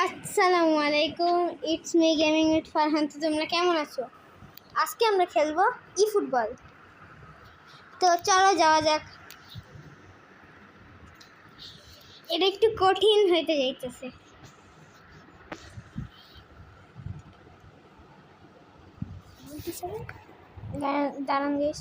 আসসালামু আলাইকুম, it's me gaming with Farhan. তো তোমরা কেমন আছো? আজকে আমরা খেলবো ই ফুটবল। তো চলো যাওয়া যাক। এটা একটু কঠিন হইতে যাইতেছে। দাঁড়ান গেস,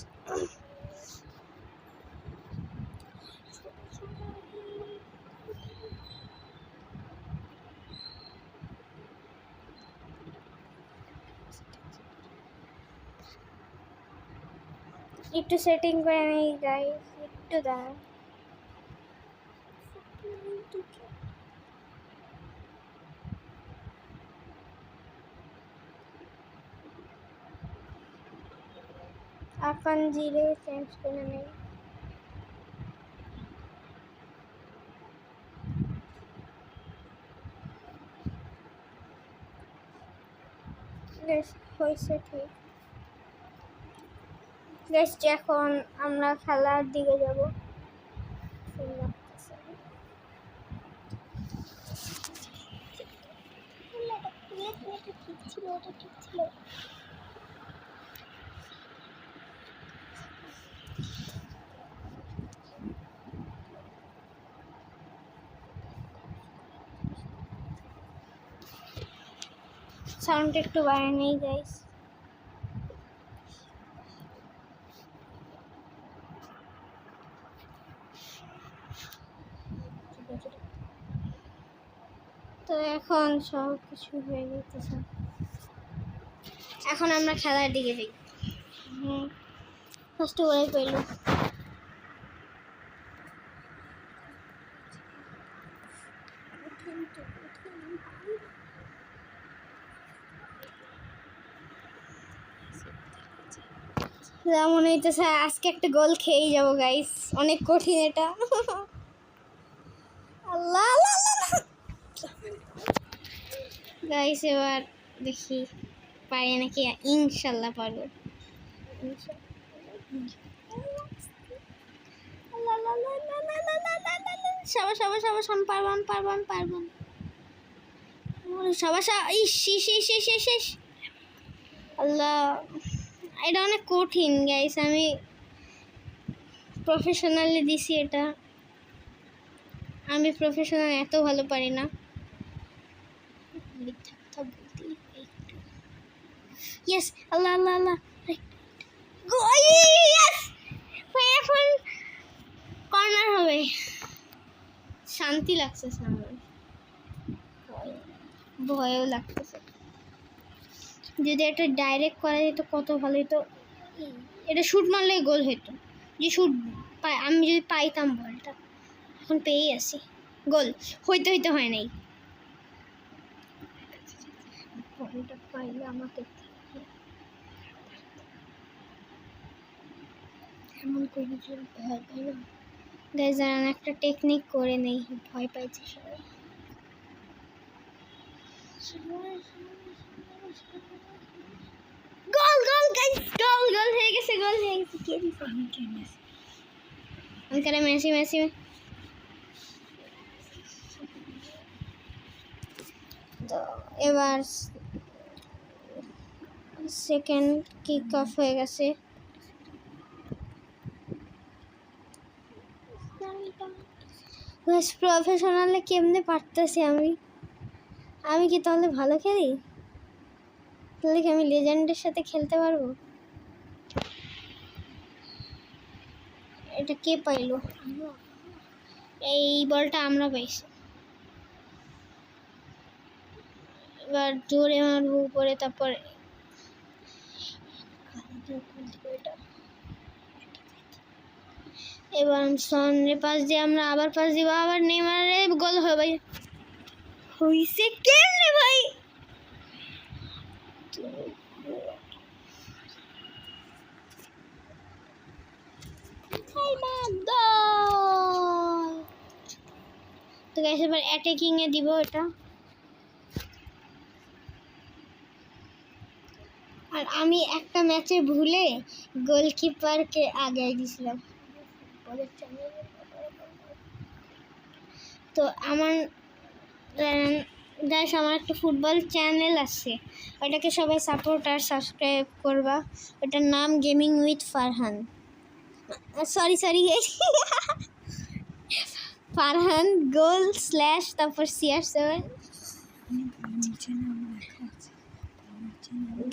একটু সেটিং করে নেই গাইস, একটু দাঁড়ান। अपन জিরে চেঞ্জ করে নেই। হয়েছে ঠিক। বেশ, এখন আমরা খেলার দিকে যাব। ঠিক ছিল, ওটা ঠিক ছিল। সাউন্ড একটু বাড়িয়ে নেই গাইস। তো এখন সব কিছু হয়ে গেছে, এখন আমরা খেলার দিকে যাই। ফার্স্ট ওরাই পেল। মনে হইতেছে আজকে একটা গোল খেয়েই যাবো গাইস, অনেক কঠিন এটা। আল্লাহ গাইস, এবার দেখি পারি নাকি। ইনশাল্লাহ পারবো। সবাই পারবেন। সবাই ইস। আল্লাহ, এটা অনেক কঠিন গাইস, আমি প্রফেশনালি দিছি এটা। আমি প্রফেশনাল এত ভালো পারি না। ইয়েস, আল্লাহ এখন কর্নার হবে। শান্তি লাগতেছে আমার, ভয়ও লাগতেছে। যদি এটা ডাইরেক্ট করা যেত কত ভালো হতো। এটা শুট মারলেই গোল হতো। যে শুট আমি যদি পাইতাম বলটা, এখন পেয়েই আসি। গোল হইতে হয় নাই। বলটা পাইলে আমাকে এমন করে ভয় পাই না গাইজ। আমি একটা টেকনিক করে নেই, ভয় পাইছে সবাই। গোল গাইজ, গোল হয়ে গেছে। কে দিছে? আমি মেসি। তো এবার সেকেন্ড কিক অফ হয়ে গেছে। প্রফেশনালে কেমনে পারতেছি আমি কি তাহলে ভালো খেলি? তাহলে কি আমি লেজেন্ডের সাথে খেলতে পারবো? এটা কে পাইলো? এই বলটা আমরা পাইছি। এবার জোরে মারবো উপরে, তারপরে এবার সনের পাশ দিয়ে আমরা আবার পাশ দিব, আবার নেইমারে গোল হবে। হইছে কেমনে ভাই? তো গাইস, এবার অ্যাটাকিং এ দিব এটা। আর আমি একটা ম্যাচে ভুলে গোলকিপারকে আগাই দিছিলাম। তো আমার গাইস আমার একটা ফুটবল চ্যানেল আছে, ওটাকে সবাই সাপোর্ট আর সাবস্ক্রাইব করবা। ওটার নাম gaming with Farhan, sorry Farhan goal slash তারপর CR7।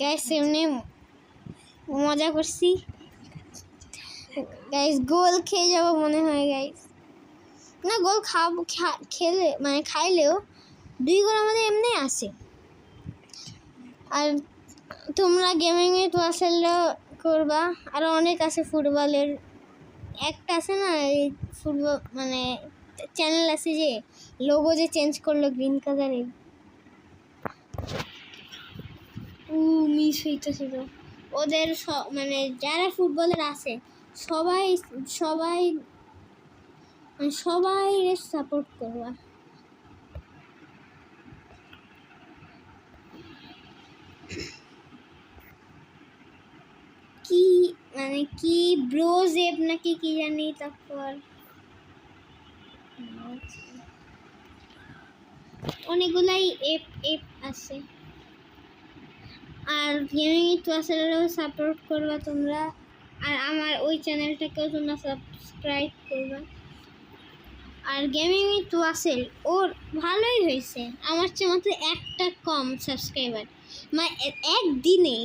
গাইস এমনি মজা করছি গাইস, গোল খেয়ে যাবো মনে হয় গাইস। না গোল খাবো, খেলে মানে খাইলেও 2 গোল আমাদের এমনি আসে। আর তোমরা গেমিং উইথ ওয়াসেলও করবা, আরও অনেক আছে ফুটবলের। একটা আছে না এই ফুটবল মানে চ্যানেল আছে যে লোগো যে চেঞ্জ করলো গ্রিন কালারের, মিস হইতেছিল। ওদের মানে যারা ফুটবলের আছে সবাই সবাই সবাই সাপোর্ট করবা। কি মানে কি ব্রোজ এপ নাকি কি জানি, তারপর অনেকগুলাই এপ আছে। আর গেমিং উইথ ওয়াসেলও সাপোর্ট করবা তোমরা, আর আমার ওই চ্যানেলটাকেও তোমরা সাবস্ক্রাইব করবা। আর গেমিং উইথ ওয়াসেল ওর ভালোই হয়েছে, আমার চেয়ে মাত্র একটা কম সাবস্ক্রাইবার, মানে একদিনে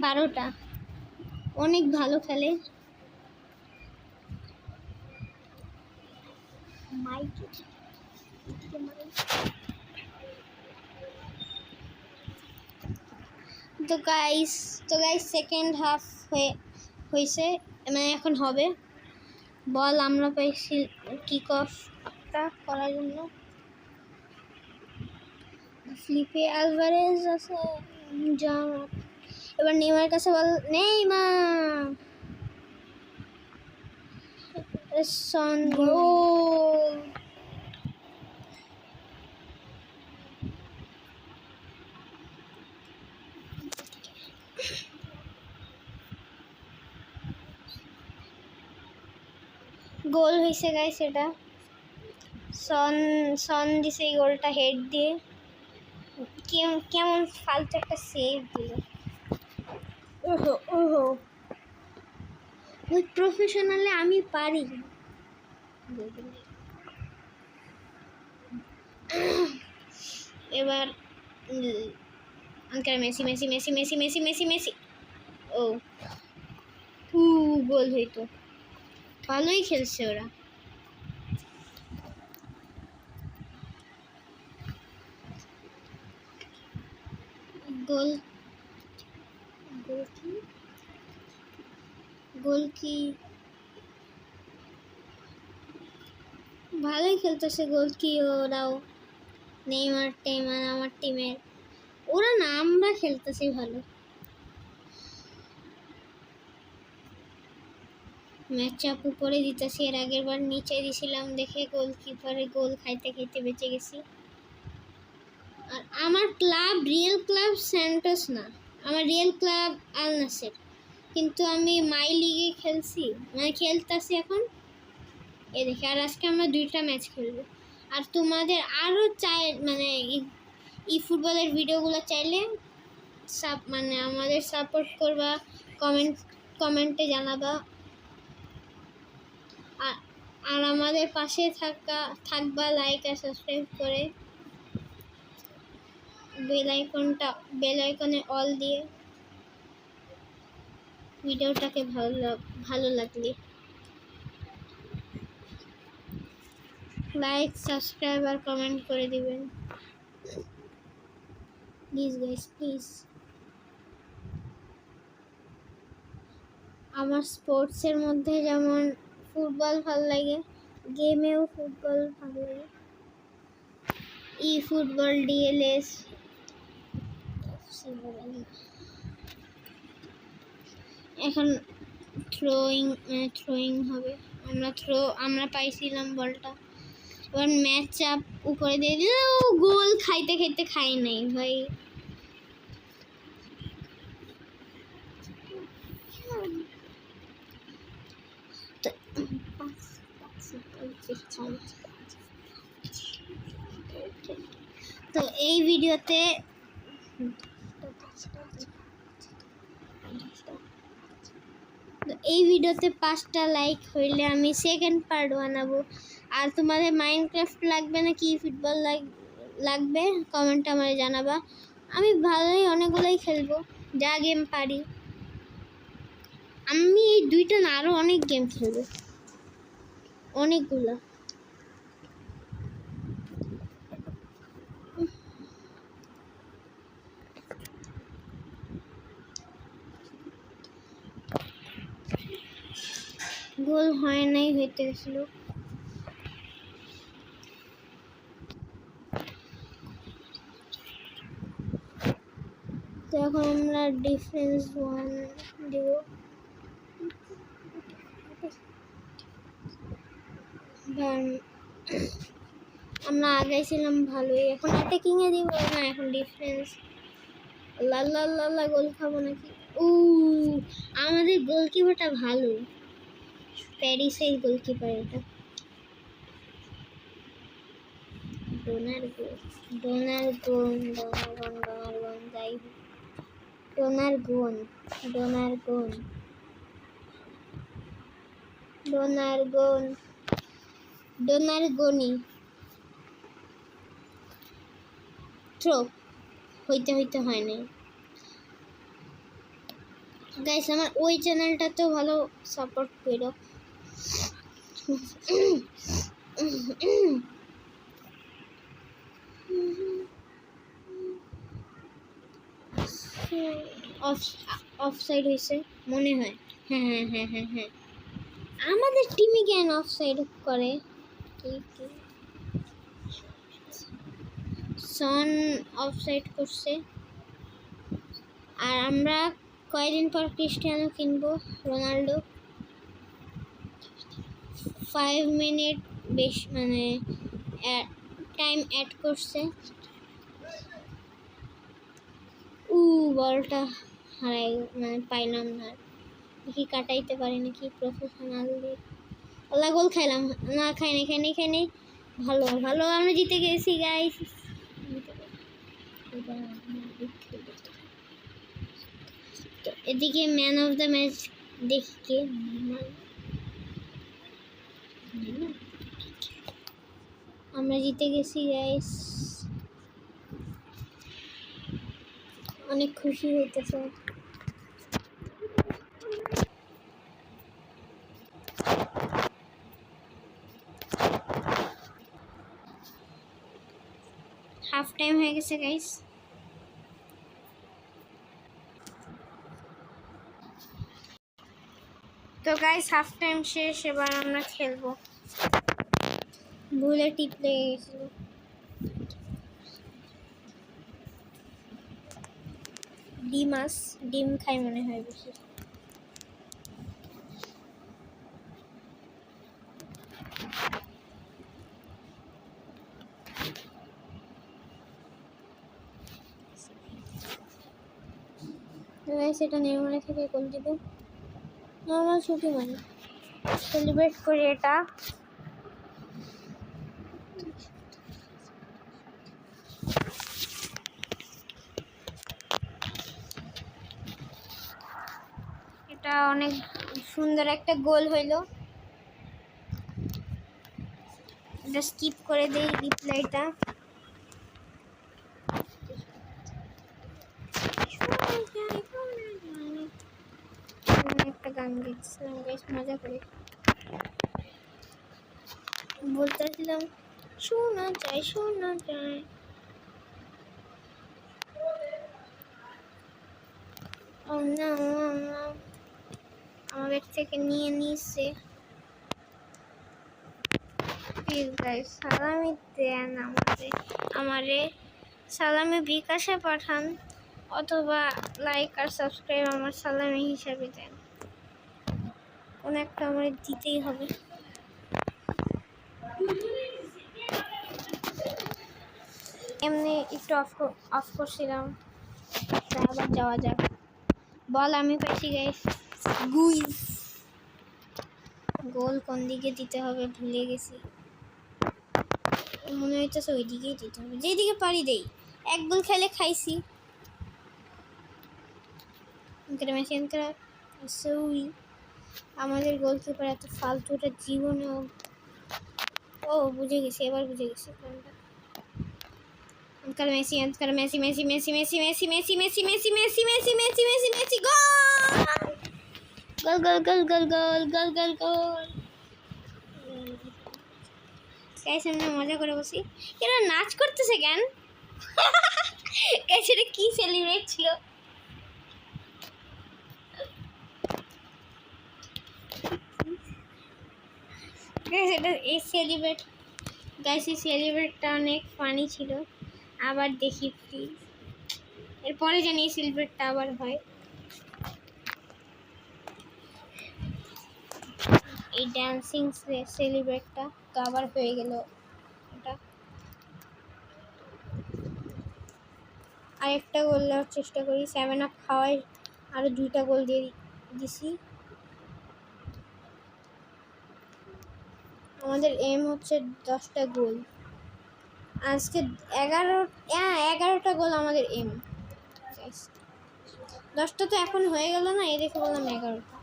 12টা। অনেক ভালো খেলে। তো গাইস সেকেন্ড হাফ হয়েছে, মানে এখন হবে। বল আমরা পাইছি কিক অফটা করার জন্য। ফ্লিপে আলভারেজ আছে, এবার নেইমার কাছে বল, নেইমার সন গোল। গোল হয়েছে গাইস, এটা সন দিছে এই গোলটা হেড দিয়ে। কেমন ফালতু একটা সেভ দিল। ওহো ওই প্রফেশনালে আমি পারি। এবার uncle Messi Messi Messi Messi Messi Messi Messi ও গোল হইতো। ভালোই খেলছে ওরা। গোল কি ভালোই খেলতেছে। গোল কি ওরাও নেইমার টেইমার আমার টিমের, ওরা না আমরা খেলতেছি ভালো। ম্যাচ আপ উপরে দিতেছি, এর আগের বার নিচে দিছিলাম দেখে গোলকিপারে গোল খাইতে খাইতে বেঁচে গেছি। আর আমার ক্লাব রিয়েল ক্লাব স্যান্টোস না, আমার রিয়েল ক্লাব আল নাসের, কিন্তু আমি মাই লিগে খেলছি, মানে খেলতেছি এখন এ দেখে। আর আজকে আমরা 2টা ম্যাচ খেলবো। আর তোমাদের আরও মানে ই ফুটবলের ভিডিওগুলো চাইলে মানে আমাদের সাপোর্ট করবা, কমেন্টে জানাবা। আর আমাদের পাশে থাকবা লাইক আর সাবস্ক্রাইব করে, বেল আইকনে অল দিয়ে ভিডিওটাকে ভালো লাগলে লাইক সাবস্ক্রাইব আর কমেন্ট করে দিবেন প্লিজ গাইস, প্লিজ। আমার স্পোর্টসের মধ্যে যেমন ফুটবল ভালো লাগে, গেমেও ফুটবল ভালো লাগে। ই ফুটবল, DLS, এখন থ্রোয়িং হবে। আমরা পাইছিলাম বলটা, এবার ম্যাচ আপ উপরে দিয়ে দিল, গোল খাইতে খাইতে খাই নাই ভাই। তো এই ভিডিওতে এই ভিডিওতে 5টা লাইক হইলে আমি সেকেন্ড পার্ট বানাবো। আর তোমাদের মাইনক্রাফট লাগবে না কি ফুটবল লাগবে কমেন্টে আমায় জানাবা। আমি ভালোই অনেকগুলোই খেলবো, যা গেম পারি। আমি এই 2টা না আরও অনেক গেম খেলবো, অনেকগুলো। গোল হয় নাই, হইতে গেছিল। তো এখন আমরা ডিফেন্স 1 দিব। আমরা আগে ছিলাম ভালোই, এখন অ্যাটাকিং এ দিব না, এখন ডিফেন্স। লা গোল খাবো নাকি? আমাদের গোলকিপারটা ভালো, প্যারিসের গোলকিপার এটা। ডোনারগন যাই হোক, ডোনারগনি থ্রো হইতে হয় না। গাইস আমার ওই চ্যানেলটাতেও ভালো সাপোর্ট করো। অফসাইড হয়েছে মনে হয়। হ্যাঁ, আমাদের টিমে কেন অফসাইড করে? সন অফসাইড করছে। আর আমরা কয়েকদিন পর ক্রিস্টিয়ানো কিনবো, রোনাল্ডো। 5 মিনিট বেশি মানে টাইম অ্যাড করছে। বলটা হারাই মানে পাইলাম না, দেখি কাটাইতে পারি নাকি প্রফেশনাল। ওলা গোল খাইলাম না, খাই নাই। ভালো আমরা জিতে গেছি গাইস। তো এদিকে ম্যান অফ দ্য ম্যাচ দেখি কে। আমরা জিতে গেছি গাইস, অনেক খুশি হইতেছে। হাফ টাইম হয়ে গেছে গাইস। তো গাইস হাফ টাইম শেষ, এবার আমরা খেলবো। ভুলে টিপ লেগে গেছিল। ডিম খাই মনে হয় বেশি। সেটা নির্মলে থেকে গোল দিব, নর্মাল ছুটি মানে সেলিব্রেট করি এটা। এটা অনেক সুন্দর একটা গোল হইলো। এটা স্কিপ করে দেই রিপ্লাইটা। একটা গান দেখছিলাম বেশ মজা করে, বলতেছিলাম শোনা যায়। আমাদের থেকে নিয়ে নিচ্ছে। প্লিজ গাইস সালামি দেন আমারে সালামি বিকাশে পাঠান, অথবা লাইক আর সাবস্ক্রাইব আমার সালামি হিসাবে দেন। কোন একটা আমার দিতেই হবে। এমনি একটু অফ করছিলাম, আবার যাওয়া যাক। বল আমি পাইছি গাইস, গোল কোন দিকে দিতে হবে ভুলে গেছি। মনে হইতেছে ওই দিকেই দিতে হবে, যেদিকে পারি দেই। এক গোল খেলে খাইছি। মেসি আমাদের গোলকিপার এত ফালতুটা জীবনেও। ও বুঝে গেছি, এবার বুঝে গেছি কোনটা। Messi Messi Messi Messi Messi Messi Messi Messi Messi Messi Messi Messi Messi Messi goal goal goal goal goal goal goal goal. সামনে মজা করে বসি। এরা নাচ করতেছে কেন? সেটা কি সেলিব্রেট ছিল? এই সেলিব্রেটটা অনেক ফানি ছিল। আবার দেখি প্লিজ, এরপরে জানি এই সেলিব্রেটটা আবার হয়। এই ড্যান্সিং সেলিব্রেটটা তো আবার হয়ে গেল। এটা আরেকটা গোল দেওয়ার চেষ্টা করি। 7 আপ খাওয়াই আরও 2টা গোল দিয়ে দিছি। আমাদের এম হচ্ছে 10টা গোল। আজকে 11টা গোল আমাদের এম। 10টা তো এখন হয়ে গেল না, এই দেখে বললাম 11টা।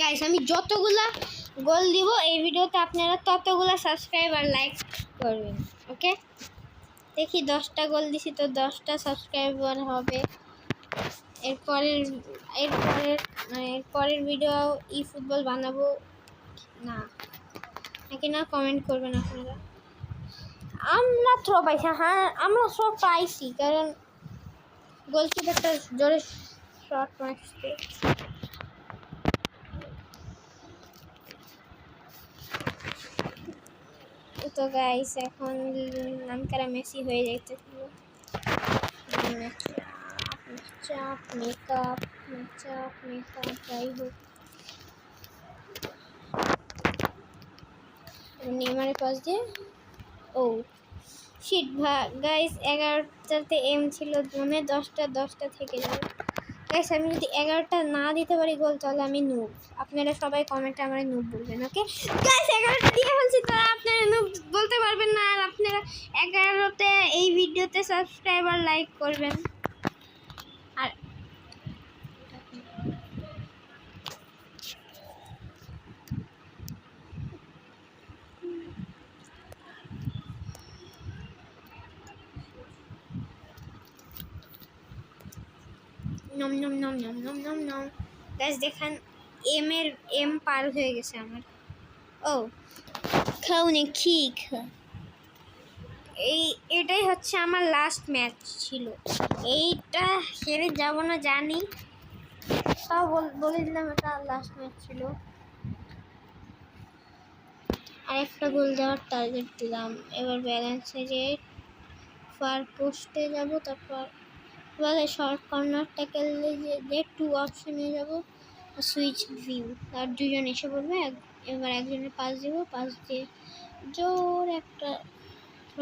গাইস আমি যতগুলা গোল দিব এই ভিডিওতে আপনারা ততগুলা সাবস্ক্রাইব আর লাইক করবেন, ওকে? দেখি 10টা গোল দিছি তো 10টা সাবস্ক্রাইবার হবে। এরপরের ভিডিও ই ফুটবল বানাবো না নাকি না কমেন্ট করবেন আপনারা। আমরা থ্রো পাইছি, হ্যাঁ আমরা থ্রো পাইছি, কারণ গোলকিপারটা জোরে শট মারছে। তো গাইস এখন নামকারা মেসি হয়ে যাইতেছিল। মেকআপ যাই হোক, নেইমারের পাশ দিয়ে ও শিট গাইস 11টাতে এম ছিল, মনে 10টা থেকে যাবে। গাইস আমি যদি 11টা না দিতে পারি গোল তাহলে আমি নুব। আপনারা সবাই কমেন্টে আমার নুব বলবেন, ওকে? গাইস 11টা দিয়ে ফেলছি তো আপনারা নুব বলতে পারবেন না। আর আপনারা 11তে এই ভিডিওতে সাবস্ক্রাইব আর লাইক করবেন। আর নম নম নম নম নম নম নম। গাইস দেখেন এম পার হয়ে গেছে আমার। ও খাওনি ঠিক। এটাই হচ্ছে আমার লাস্ট ম্যাচ ছিল। এইটা হেরে যাব না জানি, তাও বলে দিলাম এটা লাস্ট ম্যাচ ছিল। আরেকটা গোল দেওয়ার টার্গেট দিলাম। এবার ব্যালেন্সে যে ফার পোস্টে যাব, তারপর বলে শর্ট কর্নারটা খেললে যে 2 অপশনে যাব, সুইচ ভিউ, আর 2জন এসে পড়বে। এবার একজনের পাস দিব, পাস দিয়ে জোর একটা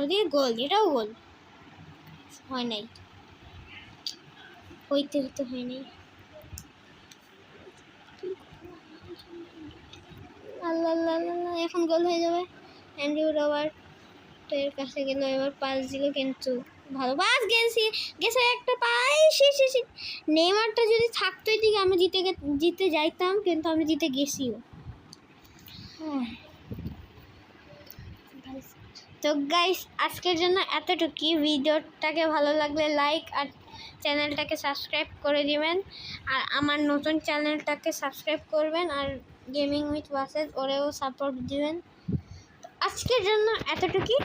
দিয়ে গোল। এটাও গোল হয় নাই, হইতে হয় নাই। আল্লাহ আল্লাহ আল্লাহ, এখন গোল হয়ে যাবে। অ্যান্ড্রিউ রবার্টের কাছে গেল, এবার পাস দিল, কিন্তু ভালো পাস গেছে একটা পাই। নেইমারটা যদি থাকতো এদিকে আমি জিতে যাইতাম, কিন্তু আমি জিতে গেছিও। তো গাইস আজকের জন্য এতটুকুই। ভিডিওটাকে ভালো লাগলে লাইক আর চ্যানেলটাকে সাবস্ক্রাইব করে দিবেন। আর আমার নতুন চ্যানেলটাকে সাবস্ক্রাইব করবেন, আর গেমিং উইথ ওয়াসেস ওরেও সাপোর্ট দিবেন। আজকের জন্য এতটুকুই,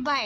বাই।